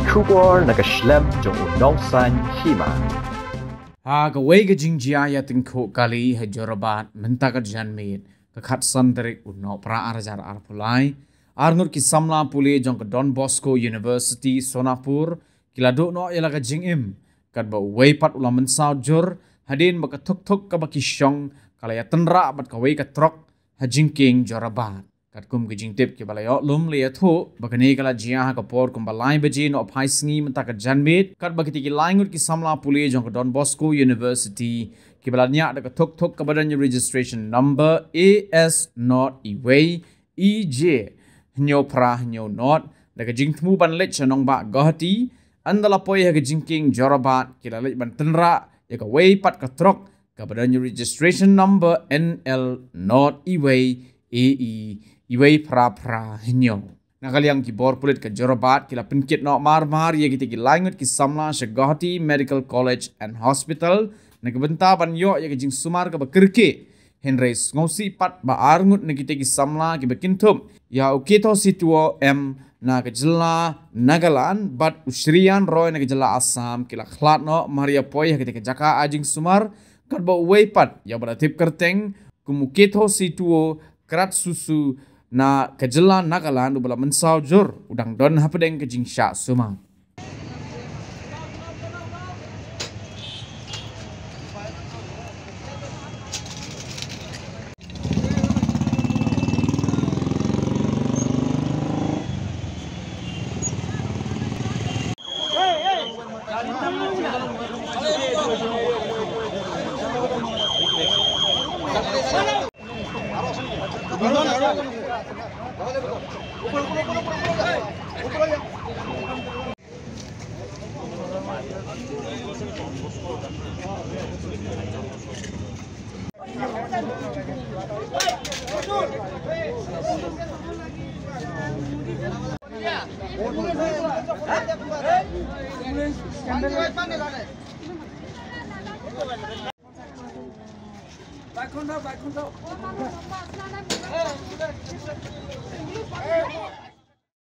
Kubor nakaslem jong unongsan hima. Gawai ke jingjia ya tingko kali hajorabat mentakat janmit kekat santerik uno pra arajar arpulai arnur ki samla puli jong ke Don Bosco University Sonapur kilado no yala ka jingim kat ba weipat ulam mensau jur hadin baka tuk ka baki syong kalaya tenra bat kawai ka trok hajingking jorabat kat kum ke jingtip ki balayo lum le thu bakani kala jia ka por kum balai baji no phai sngi mentakat janmit kat bakiti ki laingut ki samla puli jong ke Don Bosco University kibalanya ada tuk ka badannya registration number AS not iway EJ nyo pra nyo not daga jingtmu ban lech nong ba gahati andala poi ha jingking jorabat kila lech ban tenra ya ka way pat ka trok ka badannya registration number NL not iway AE iway pra nyo nakaliang ki bor pulit ka jorabat kila penkit no mar ya kita ki langut ki samla Shagahati Medical College and Hospital nagbenta ban yo ya jing sumar ka bakirke henres ngosi pat ba arngut na kita ki samla ki bakintum ya uketo situo m na kejela Nagaland bat usrian roy na kejela Assam kila khlat no maria poi kita ki jaka ajing sumar kat ba way pat ya beratip kerteng kumuketo situo krat susu na kejela Nagaland ubala mensau jur udang don hapedeng ke jing sya sumar. Back on.